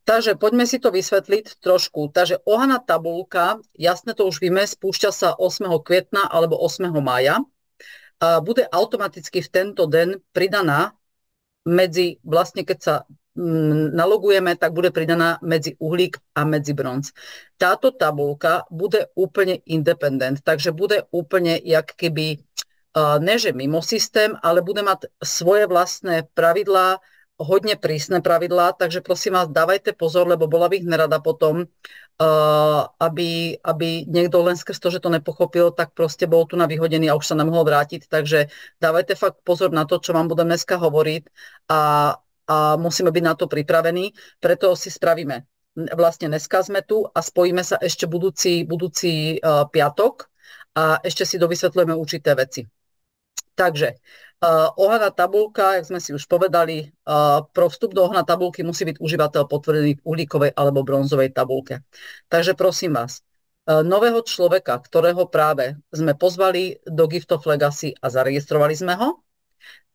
Takže poďme si to vysvetliť trošku. Takže ohaná tabulka, jasne to už vieme, spúšťa sa 8. května alebo 8. mája. A bude automaticky v tento den pridaná medzi, vlastne keď sa nalogujeme, tak bude pridaná medzi uhlík a medzi bronz. Táto tabulka bude úplne independent, takže bude úplne jak keby, ne že mimo systém, ale bude mať svoje vlastné pravidlá, hodne prísne pravidlá, takže prosím vás, dávajte pozor, lebo bola bych nerada potom, aby niekto len skrz to, že to nepochopil, tak proste bol tu na vyhodený a už sa nemohol vrátiť, takže dávajte fakt pozor na to, čo vám budem dneska hovoriť a musíme byť na to pripravení, preto si spravíme. Vlastne dneska sme tu a spojíme sa ešte budúci piatok a ešte si dovysvetľujeme určité veci. Takže ohaná tabulka, jak sme si už povedali, pro vstup do ohaná tabulky musí byť užívateľ potvrdený v uhlíkovej alebo bronzovej tabulke. Takže prosím vás, nového človeka, ktorého práve sme pozvali do Gift of Legacy a zaregistrovali sme ho,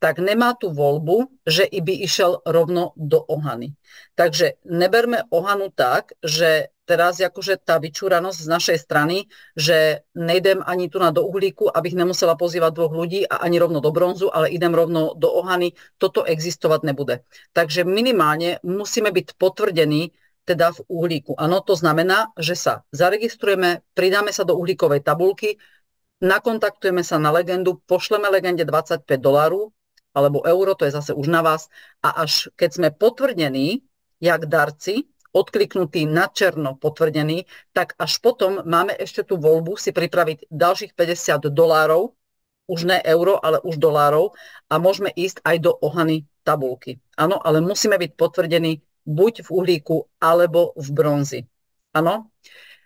tak nemá tú voľbu, že i by išiel rovno do ohany. Takže neberme ohanu tak, že teraz akože tá vyčúranosť z našej strany, že nejdem ani tu na do uhlíku, abych nemusela pozývať dvoch ľudí a ani rovno do bronzu, ale idem rovno do ohany, toto existovať nebude. Takže minimálne musíme byť potvrdení teda v uhlíku. Áno, to znamená, že sa zaregistrujeme, pridáme sa do uhlíkovej tabulky, nakontaktujeme sa na legendu, pošleme legende $25 alebo euro, to je zase už na vás. A až keď sme potvrdení, jak darci, odkliknutí na černo potvrdení, tak až potom máme ešte tú voľbu si pripraviť ďalších $50, už ne euro, ale už dolárov a môžeme ísť aj do ohany tabulky. Áno, ale musíme byť potvrdení buď v uhlíku, alebo v bronzi. Áno?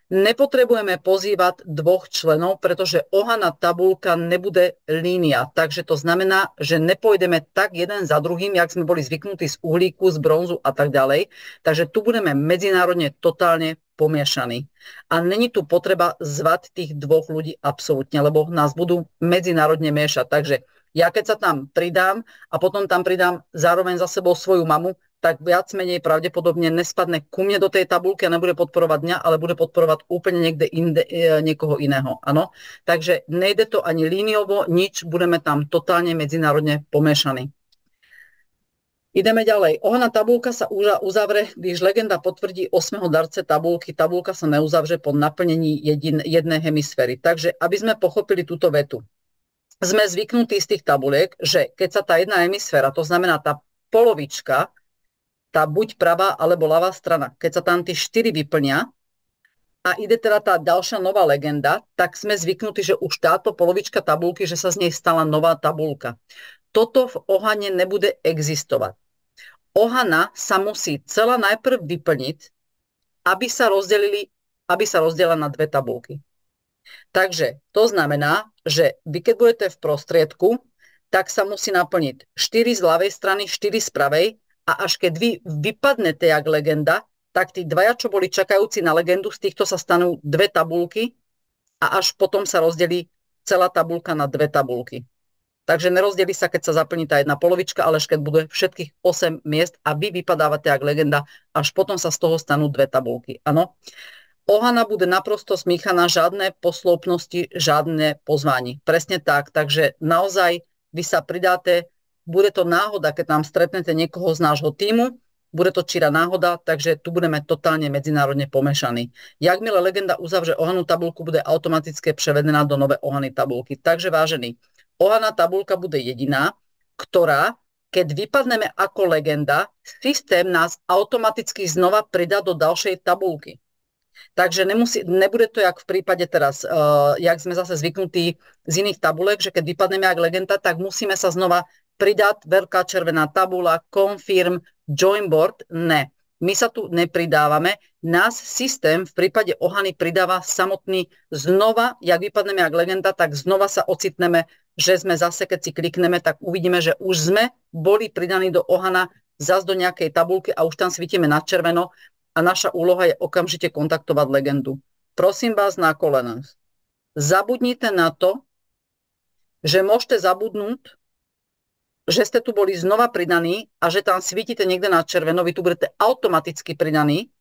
Nepotrebujeme pozývať dvoch členov, pretože ohaná tabulka nebude línia. Takže to znamená, že nepôjdeme tak jeden za druhým, jak sme boli zvyknutí z uhlíku, z bronzu a tak ďalej. Takže tu budeme medzinárodne totálne pomiešaní. A není tu potreba zvať tých dvoch ľudí absolútne, lebo nás budú medzinárodne miešať. Takže ja keď sa tam pridám a potom tam pridám zároveň za sebou svoju mamu, tak viac menej pravdepodobne nespadne ku mne do tej tabulky a nebude podporovať mňa, ale bude podporovať úplne niekde inde, niekoho iného. Áno? Takže nejde to ani líniovo, nič, budeme tam totálne medzinárodne pomiešaní. Ideme ďalej. Ohaná tabulka sa uzavre, když legenda potvrdí 8. darce tabulky. Tabulka sa neuzavře po naplnení jednej hemisféry. Takže aby sme pochopili túto vetu. Sme zvyknutí z tých tabuliek, že keď sa tá jedna hemisféra, to znamená tá polovička, tá buď pravá alebo ľavá strana, keď sa tam tí 4 vyplnia a ide teda tá ďalšia nová legenda, tak sme zvyknutí, že už táto polovička tabulky, že sa z nej stala nová tabulka. Toto v ohane nebude existovať. Ohana sa musí celá najprv vyplniť, aby sa rozdelila na dve tabulky. Takže to znamená, že vy keď budete v prostriedku, tak sa musí naplniť 4 z ľavej strany, 4 z pravej, a až keď vy vypadnete jak legenda, tak tí dvaja, čo boli čakajúci na legendu, z týchto sa stanú dve tabulky a až potom sa rozdelí celá tabulka na dve tabulky. Takže nerozdelí sa, keď sa zaplní tá jedna polovička, ale až keď bude všetkých 8 miest a vy vypadávate jak legenda, až potom sa z toho stanú dve tabulky. Áno? Ohana bude naprosto smíchaná, žiadne posloupnosti, žiadne pozvání. Presne tak, takže naozaj vy sa pridáte. Bude to náhoda, keď tam stretnete niekoho z nášho tímu, bude to čirá náhoda, takže tu budeme totálne medzinárodne pomešaní. Jakmile legenda uzavře ohanú tabulku, bude automaticky prevedená do nové ohany tabulky. Takže vážený, ohaná tabulka bude jediná, ktorá, keď vypadneme ako legenda, systém nás automaticky znova pridá do ďalšej tabulky. Takže nebude to jak v prípade teraz, jak sme zase zvyknutí z iných tabulek, že keď vypadneme jak legenda, tak musíme sa znova pridať, veľká červená tabula, confirm, join board, ne. My sa tu nepridávame, nás systém v prípade ohany pridáva samotný znova, jak vypadneme jak legenda, tak znova sa ocitneme, že sme zase, keď si klikneme, tak uvidíme, že už sme boli pridaní do ohana, zas do nejakej tabulky a už tam svítime na červeno a naša úloha je okamžite kontaktovať legendu. Prosím vás na kolena. Zabudnite na to, že môžete zabudnúť že ste tu boli znova pridaní a že tam svítite niekde na červeno, vy tu budete automaticky pridaní,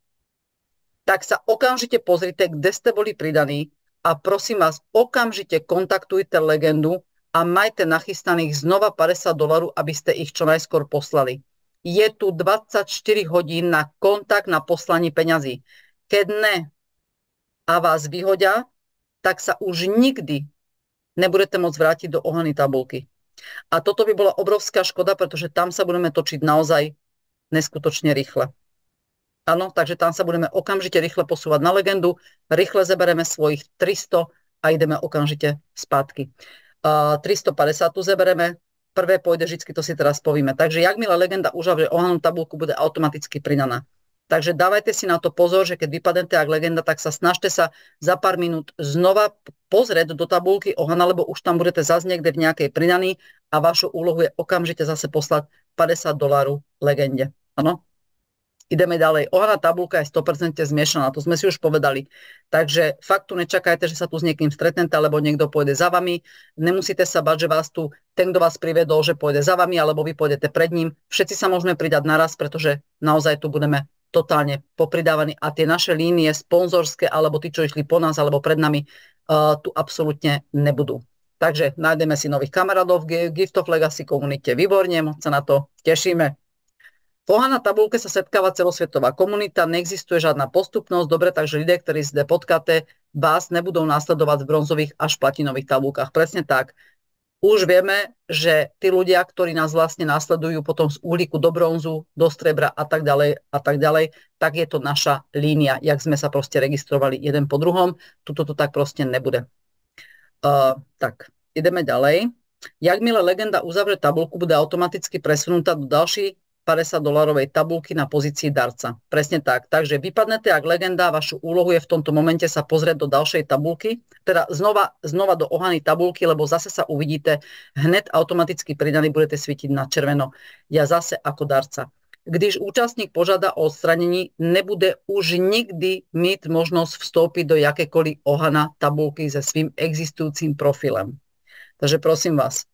tak sa okamžite pozrite, kde ste boli pridaní a prosím vás, okamžite kontaktujte legendu a majte nachystaných znova $50, aby ste ich čo najskôr poslali. Je tu 24 hodín na kontakt na poslanie peňazí. Keď ne a vás vyhodia, tak sa už nikdy nebudete môcť vrátiť do Ohany tabulky. A toto by bola obrovská škoda, pretože tam sa budeme točiť naozaj neskutočne rýchle. Áno, takže tam sa budeme okamžite rýchle posúvať na legendu, rýchle zebereme svojich 300 a ideme okamžite spátky. 350 tu zebereme, prvé pôjde vždy, to si teraz povieme. Takže jakmile legenda uzavrie Ohanú tabulku, bude automaticky pridaná. Takže dávajte si na to pozor, že keď vypadnete ako legenda, tak sa snažte sa za pár minút znova pozrieť do tabulky Ohana, lebo už tam budete zase niekde v nejakej pridaní a vašu úlohu je okamžite zase poslať $50 legende. Áno? Ideme ďalej. Ohana tabulka je 100% zmiešaná, to sme si už povedali. Takže fakt tu nečakajte, že sa tu s niekým stretnete, alebo niekto pôjde za vami. Nemusíte sa bať, že vás tu ten, kto vás privedol, že pôjde za vami, alebo vy pôjdete pred ním. Všetci sa môžeme pridať naraz, pretože naozaj tu budeme totálne popridávaní a tie naše línie sponzorské, alebo tí, čo išli po nás, alebo pred nami, tu absolútne nebudú. Takže nájdeme si nových kamarátov v Gift of Legacy komunite. Výborne, moc sa na to tešíme. V Ohana tabulke sa setkáva celosvetová komunita, neexistuje žiadna postupnosť, dobre, takže ľudia, ktorí zde potkáte, vás nebudú následovať v bronzových až platinových tabulkách. Presne tak. Už vieme, že tí ľudia, ktorí nás vlastne následujú potom z uhlíku do bronzu, do strebra a tak ďalej, tak je to naša línia, jak sme sa proste registrovali jeden po druhom. Tuto to tak proste nebude. Tak, ideme ďalej. Jakmile legenda uzavrie tabulku, bude automaticky presunutá do ďalšej $50 tabulky na pozícii darca. Presne tak. Takže vypadnete ako legenda, vašu úlohu je v tomto momente sa pozrieť do ďalšej tabulky, teda znova do Ohany tabulky, lebo zase sa uvidíte, hned automaticky pridaný budete svietiť na červeno. Ja zase ako darca. Když účastník požiada o odstranení, nebude už nikdy mít možnosť vstúpiť do jakékoliv Ohana tabulky se svým existujúcim profilem. Takže prosím vás,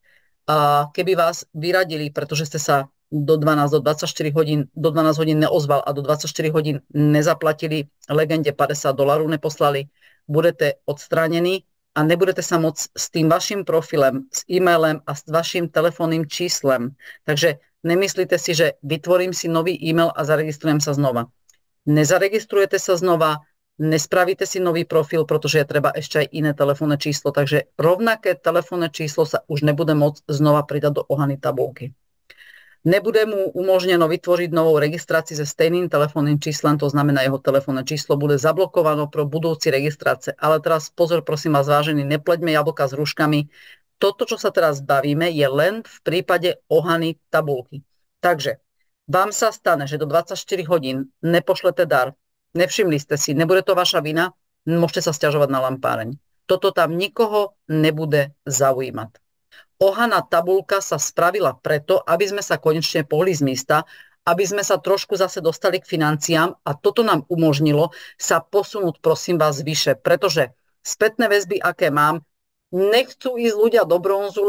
keby vás vyradili, pretože ste sa do 12 hodín neozval a do 24 hodín nezaplatili legende $50 neposlali, budete odstránení a nebudete sa môcť s tým vašim profilem, s e-mailem a s vašim telefónnym číslem. Takže nemyslíte si, že vytvorím si nový e-mail a zaregistrujem sa znova. Nezaregistrujete sa znova, nespravíte si nový profil, pretože je treba ešte aj iné telefónne číslo, takže rovnaké telefónne číslo sa už nebude môcť znova pridať do Ohany tabulky. Nebude mu umožneno vytvoriť novou registráciu se stejným telefónnym číslem, to znamená, jeho telefónne číslo bude zablokováno pro budúci registrácie. Ale teraz pozor, prosím vás, vážení, nepleďme jablka s hruškami. Toto, čo sa teraz bavíme, je len v prípade Ohany tabulky. Takže vám sa stane, že do 24 hodín nepošlete dar, nevšimli ste si, nebude to vaša vina, môžete sa sťažovať na lampáreň. Toto tam nikoho nebude zaujímať. Ohana tabulka sa spravila preto, aby sme sa konečne pohli z miesta, aby sme sa trošku zase dostali k financiám a toto nám umožnilo sa posunúť, prosím vás, vyše, pretože spätné väzby, aké mám, nechcú ísť ľudia do bronzu,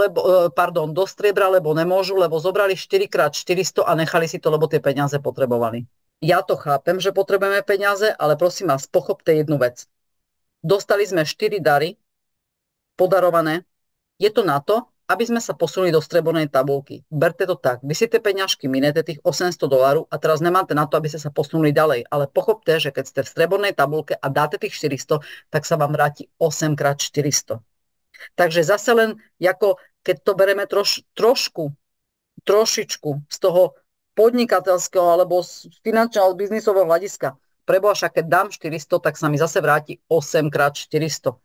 do striebra, lebo nemôžu, lebo zobrali 4x400 a nechali si to, lebo tie peniaze potrebovali. Ja to chápem, že potrebujeme peniaze, ale prosím vás, pochopte jednu vec. Dostali sme 4 dary podarované. Je to na to, aby sme sa posunuli do strebornej tabulky. Berte to tak. Vy si tie peňažky minete tých $800 a teraz nemáte na to, aby ste sa posunuli ďalej. Ale pochopte, že keď ste v strebornej tabulke a dáte tých 400, tak sa vám vráti 8x400. Takže zase len, ako keď to bereme trošičku z toho podnikateľského alebo z finančného biznisového hľadiska. Preboha, však keď dám 400, tak sa mi zase vráti 8x400.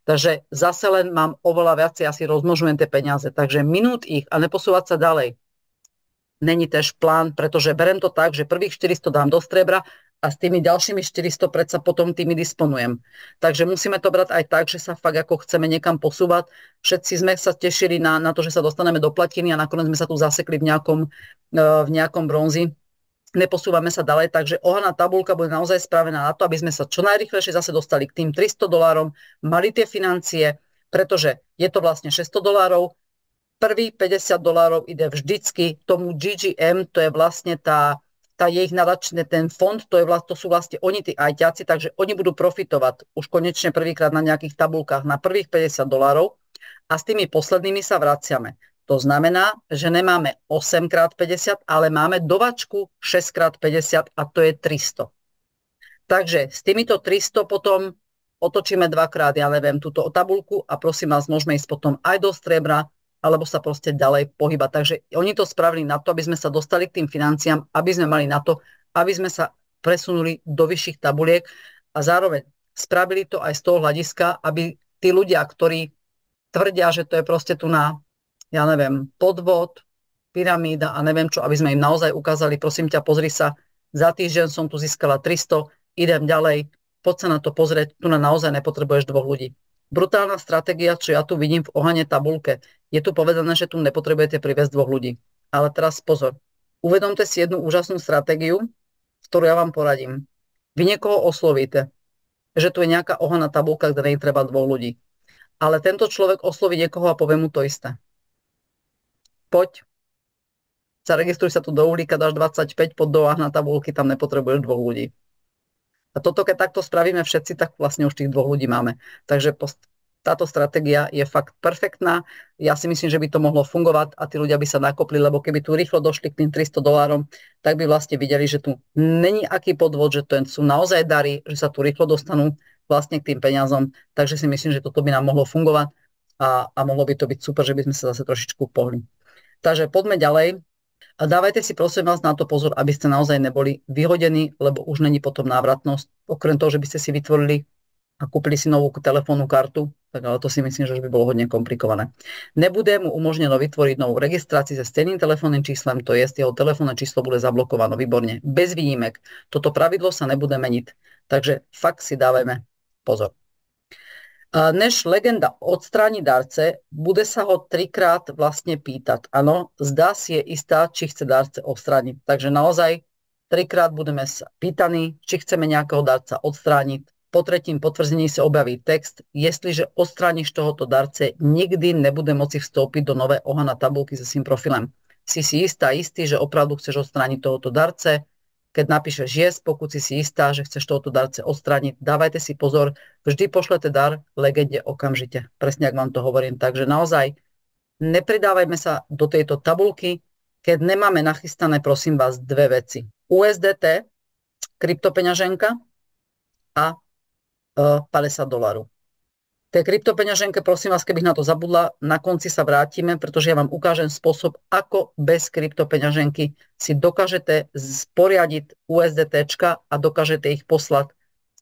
Takže zase len mám oveľa viacej, asi rozmnožujem tie peniaze. Takže minút ich a neposúvať sa ďalej. Není tež plán, pretože berem to tak, že prvých 400 dám do striebra a s tými ďalšími 400 predsa potom tými disponujem. Takže musíme to brať aj tak, že sa fakt ako chceme niekam posúvať. Všetci sme sa tešili na to, že sa dostaneme do platiny a nakoniec sme sa tu zasekli v nejakom bronzi. Neposúvame sa ďalej, takže Ohana tabulka bude naozaj spravená na to, aby sme sa čo najrýchlejšie zase dostali k tým $300, mali tie financie, pretože je to vlastne $600, Prvý $50 ide vždycky tomu GGM, to je vlastne tá ich nadačný ten fond, to sú vlastne oni tí ajťáci, takže oni budú profitovať už konečne prvýkrát na nejakých tabulkách na prvých $50 a s tými poslednými sa vraciame. To znamená, že nemáme 8x50, ale máme dovačku 6x50 a to je 300. Takže s týmito 300 potom otočíme dvakrát, ja neviem, túto tabulku a prosím vás, môžeme ísť potom aj do striebra, alebo sa proste ďalej pohybať. Takže oni to spravili na to, aby sme sa dostali k tým financiám, aby sme mali na to, aby sme sa presunuli do vyšších tabuliek a zároveň spravili to aj z toho hľadiska, aby tí ľudia, ktorí tvrdia, že to je proste tu na, ja neviem, podvod, pyramída a neviem čo, aby sme im naozaj ukázali, prosím ťa, pozri sa, za týždeň som tu získala 300, idem ďalej, poď sa na to pozrieť, tu na naozaj nepotrebuješ 2 ľudí. Brutálna stratégia, čo ja tu vidím v Ohane tabulke. Je tu povedané, že tu nepotrebujete priviesť 2 ľudí. Ale teraz pozor. Uvedomte si jednu úžasnú stratégiu, ktorú ja vám poradím. Vy niekoho oslovíte, že tu je nejaká Ohana tabulka, kde nie treba 2 ľudí. Ale tento človek osloví niekoho a povie mu to isté. Poď, zaregistruj sa tu do uhlíka, dáš 25 pod do Ohana tabulky, tam nepotrebuješ 2 ľudí. A toto, keď takto spravíme všetci, tak vlastne už tých 2 ľudí máme. Takže táto stratégia je fakt perfektná. Ja si myslím, že by to mohlo fungovať a tí ľudia by sa nakopli, lebo keby tu rýchlo došli k tým $300, tak by vlastne videli, že tu není aký podvod, že to sú naozaj dary, že sa tu rýchlo dostanú vlastne k tým peniazom. Takže si myslím, že toto by nám mohlo fungovať a mohlo by to byť super, že by sme sa zase trošičku pohli. Takže poďme ďalej. A dávajte si prosím vás na to pozor, aby ste naozaj neboli vyhodení, lebo už není potom návratnosť. Okrem toho, že by ste si vytvorili a kúpili si novú telefónnu kartu, tak ale to si myslím, že už by bolo hodne komplikované. Nebude mu umožneno vytvoriť novú registráciu so stejným telefónnym číslem, to je, jeho telefónne číslo bude zablokováno, výborne, bez výnimek. Toto pravidlo sa nebude meniť, takže fakt si dávajme pozor. Než legenda odstráni darce, bude sa ho 3-krát vlastne pýtať. Áno, zdá si je istá, či chce darce odstrániť. Takže naozaj 3-krát budeme sa pýtaní, či chceme nejakého darca odstrániť. Po 3. potvrzení sa objaví text, jestliže odstrániš tohoto darce, nikdy nebude moci vstúpiť do nové Ohana tabulky so svým profilem. Si istý, že opravdu chceš odstrániť tohoto darce. Keď napíšeš yes, pokud si istá, že chceš tohoto darce odstrániť, dávajte si pozor, vždy pošlete dar legende okamžite. Presne, ak vám to hovorím. Takže naozaj nepridávajme sa do tejto tabulky, keď nemáme nachystané, prosím vás, 2 veci. USDT, kryptopeňaženka a $50. Tej kryptopeňaženke, prosím vás, keby na to zabudla, na konci sa vrátime, pretože ja vám ukážem spôsob, ako bez kryptopeňaženky si dokážete sporiadiť USDTčka a dokážete ich poslať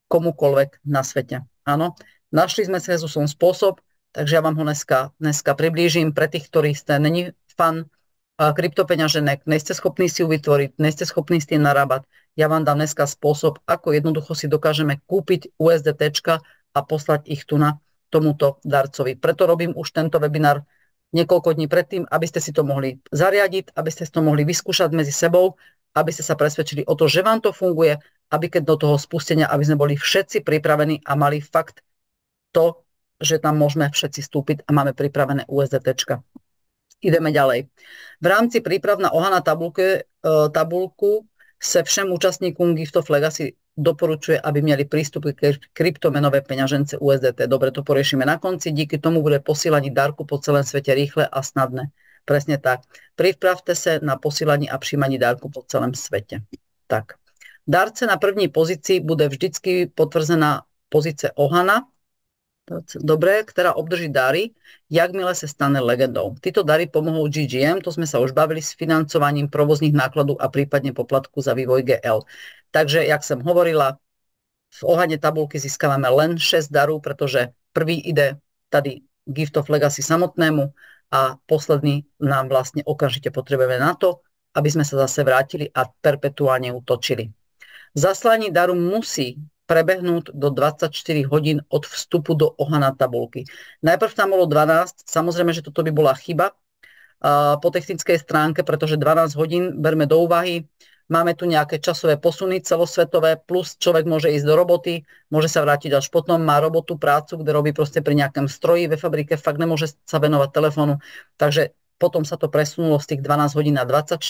komukoľvek na svete. Áno, našli sme s Jezusom spôsob, takže ja vám ho dneska priblížim pre tých, ktorí ste není fan kryptopeňaženek, nejste schopní si ju vytvoriť, nejste schopní s tým narábať. Ja vám dám dneska spôsob, ako jednoducho si dokážeme kúpiť USDTčka a poslať ich tu na tomuto darcovi. Preto robím už tento webinár niekoľko dní predtým, aby ste si to mohli zariadiť, aby ste si to mohli vyskúšať medzi sebou, aby ste sa presvedčili o to, že vám to funguje, aby keď do toho spustenia, aby sme boli všetci pripravení a mali fakt to, že tam môžeme všetci vstúpiť a máme pripravené USDTčka. Ideme ďalej. V rámci príprav na Ohana tabulku se všem účastníkům Gift of Legacy doporučuje, aby měli prístup k kryptomenové peňažence USDT. Dobre, to poriešime na konci. Díky tomu bude posílanie dárku po celém svete rýchle a snadné. Presne tak. Pripravte sa na posílanie a přijímanie dárku po celém svete. Tak. Darce na první pozici bude vždycky potvrzená pozice Ohana, dobre, ktorá obdrží dary, jakmile sa stane legendou. Títo dary pomohou GGM, to sme sa už bavili, s financovaním provozných nákladov a prípadne poplatku za vývoj GL. Takže, jak som hovorila, v Ohane tabulky získavame len 6 darov, pretože prvý ide tady Gift of Legacy samotnému a posledný nám vlastne okamžite potrebujeme na to, aby sme sa zase vrátili a perpetuálne utočili. Zaslanie daru musí prebehnúť do 24 hodín od vstupu do Ohana tabulky. Najprv tam bolo 12, samozrejme, že toto by bola chyba po technickej stránke, pretože 12 hodín berme do úvahy. Máme tu nejaké časové posuny celosvetové, plus človek môže ísť do roboty, môže sa vrátiť až potom, má robotu, prácu, kde robí proste pri nejakom stroji ve fabrike, fakt nemôže sa venovať telefónu. Takže potom sa to presunulo z tých 12 hodín na 24,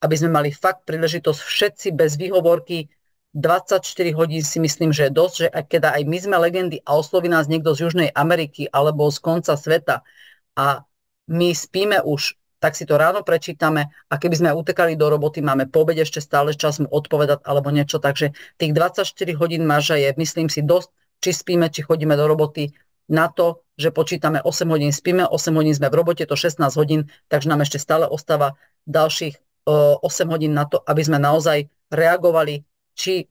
aby sme mali fakt príležitosť všetci bez výhovorky. 24 hodín si myslím, že je dosť, že keď aj my sme legendy a osloví nás niekto z Južnej Ameriky alebo z konca sveta a my spíme už, tak si to ráno prečítame a keby sme utekali do roboty, máme po obede ešte stále čas mu odpovedať alebo niečo, takže tých 24 hodín marža je, myslím si, dosť, či spíme, či chodíme do roboty, na to, že počítame 8 hodín spíme, 8 hodín sme v robote, to 16 hodín, takže nám ešte stále ostáva ďalších 8 hodín na to, aby sme naozaj reagovali, či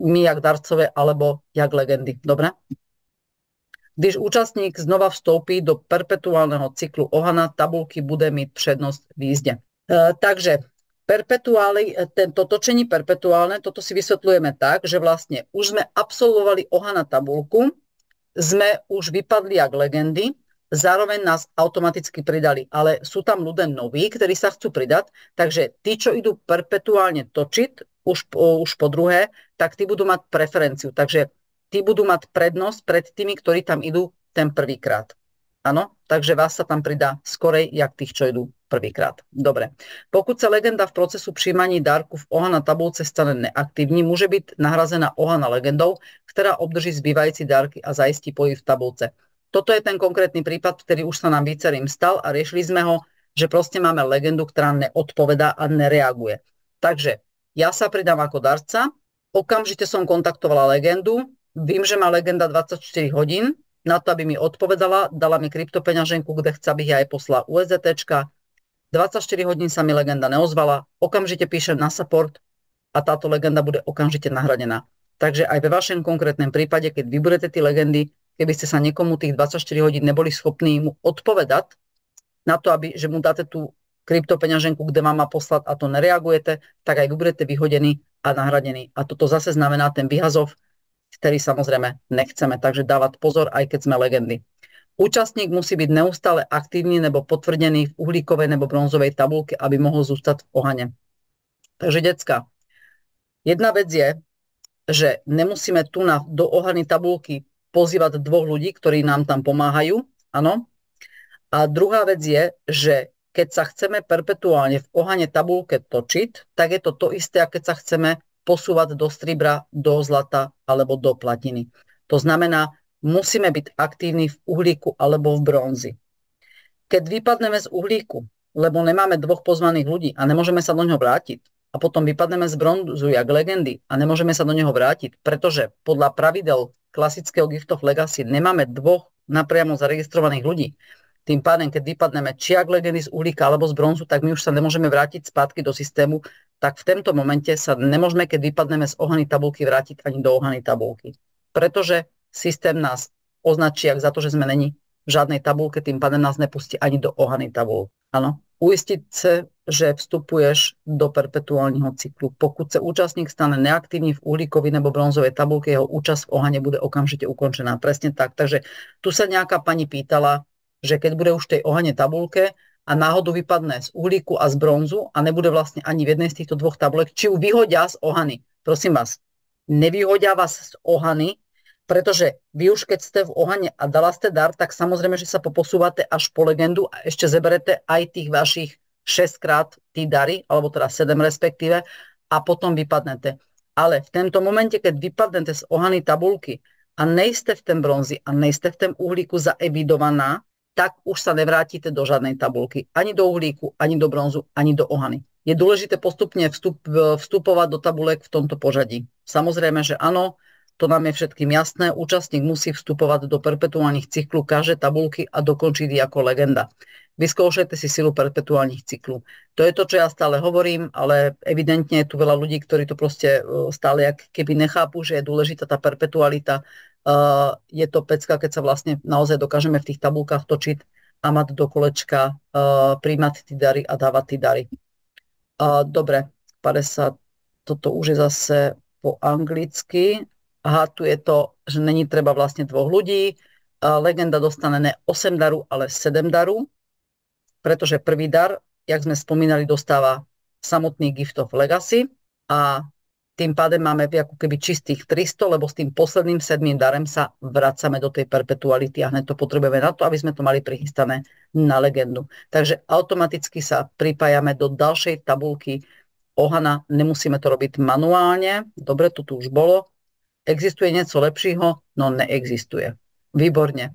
my jak darcové, alebo jak legendy. Dobre? Když účastník znova vstoupí do perpetuálneho cyklu Ohana, tabulky bude mít přednost v jízde. Takže tento točení perpetuálne, toto si vysvetľujeme tak, že vlastne už sme absolvovali Ohana tabulku, sme už vypadli jak legendy, zároveň nás automaticky pridali, ale sú tam ľudia noví, ktorí sa chcú pridať, takže tí, čo idú perpetuálne točiť, už po druhé, tak tí budú mať preferenciu, takže tí budú mať prednosť pred tými, ktorí tam idú ten prvýkrát. Áno, takže vás sa tam pridá skorej, jak tých, čo idú prvýkrát. Dobre. Pokud sa legenda v procesu přijímaní dárku v Ohana tabulce stane neaktivní, môže byť nahrazená Ohana legendou, ktorá obdrží zbývající dárky a zajistí pohyb v tabulce. Toto je ten konkrétny prípad, ktorý už sa nám viacerým stal a riešili sme ho, že proste máme legendu, ktorá neodpovedá a nereaguje. Takže ja sa pridám ako darca, okamžite som kontaktovala legendu, vím, že má legenda 24 hodín, na to, aby mi odpovedala, dala mi kryptopeňaženku, kde chce, aby ja jej poslala USDT. 24 hodín sa mi legenda neozvala, okamžite píšem na support a táto legenda bude okamžite nahradená. Takže aj ve vašom konkrétnom prípade, keď vybudete tie legendy, keby ste sa niekomu tých 24 hodín neboli schopní mu odpovedať na to, že mu dáte tú kryptopeňaženku, kde vám má poslať a to nereagujete, tak aj vy budete vyhodení a nahradení. A toto zase znamená ten vyhazov, ktorý samozrejme nechceme. Takže dávať pozor, aj keď sme legendy. Účastník musí byť neustále aktívny nebo potvrdený v uhlíkovej nebo bronzovej tabulke, aby mohol zústať v Ohane. Takže decka, jedna vec je, že nemusíme tu do Ohany tabulky pozývať dvoch ľudí, ktorí nám tam pomáhajú, áno. A druhá vec je, že keď sa chceme perpetuálne v Ohane tabulke točiť, tak je to to isté, ako keď sa chceme posúvať do stribra, do zlata alebo do platiny. To znamená, musíme byť aktívni v uhlíku alebo v bronzi. Keď vypadneme z uhlíku, lebo nemáme dvoch pozvaných ľudí a nemôžeme sa do neho vrátiť, a potom vypadneme z bronzu jak legendy a nemôžeme sa do neho vrátiť, pretože podľa pravidel klasického Gift of Legacy nemáme dvoch napriamo zaregistrovaných ľudí. Tým pádem, keď vypadneme či jak legendy z uhlíka alebo z bronzu, tak my už sa nemôžeme vrátiť spátky do systému, tak v tomto momente sa nemôžeme, keď vypadneme z Ohany tabulky, vrátiť ani do Ohany tabulky. Pretože systém nás označí jak za to, že sme není v žiadnej tabulke, tým pádem nás nepustí ani do Ohany tabulky. Áno. Uistiť sa, že vstupuješ do perpetuálneho cyklu. Pokud sa účastník stane neaktívny v uhlíkovej nebo bronzovej tabulke, jeho účasť v Ohane bude okamžite ukončená. Presne tak. Takže tu sa nejaká pani pýtala, že keď bude už v tej Ohane tabulke a náhodou vypadne z uhlíku a z bronzu a nebude vlastne ani v jednej z týchto dvoch tabulek, či ju vyhodia z Ohany. Prosím vás, nevyhodia vás z Ohany, pretože vy už keď ste v Ohane a dala ste dar, tak samozrejme, že sa poposúvate až po legendu a ešte zeberete aj tých vašich 6 krát tí dary, alebo teda 7 respektíve, a potom vypadnete. Ale v tomto momente, keď vypadnete z Ohany tabulky a nejste v tom bronzi a nejste v tom uhlíku zaevidovaná, tak už sa nevrátite do žiadnej tabulky. Ani do uhlíku, ani do bronzu, ani do Ohany. Je dôležité postupne vstupovať do tabulek v tomto pořadí. Samozrejme, že áno, to nám je všetkým jasné. Účastník musí vstupovať do perpetuálnych cyklu každej tabulky a dokončiť ich ako legenda. Vyskúšajte si silu perpetuálnych cyklu. To je to, čo ja stále hovorím, ale evidentne je tu veľa ľudí, ktorí to proste stále jak keby nechápu, že je dôležitá tá perpetualita. Je to pecka, keď sa vlastne naozaj dokážeme v tých tabulkách točiť a mať do kolečka, príjmať tí dary a dávať tí dary. Dobre, 50, toto už je zase po anglicky. Aha, tu je to, že není treba vlastne dvoch ľudí. Legenda dostane ne 8 daru, ale 7 daru, pretože prvý dar, jak sme spomínali, dostáva samotný Gift of Legacy a tým pádem máme ako keby čistých 300, lebo s tým posledným 7. darem sa vracame do tej perpetuality a hneď to potrebujeme na to, aby sme to mali prichystané na legendu. Takže automaticky sa pripájame do ďalšej tabulky Ohana, nemusíme to robiť manuálne, dobre, to tu už bolo. Existuje niečo lepšieho? No neexistuje. Výborne.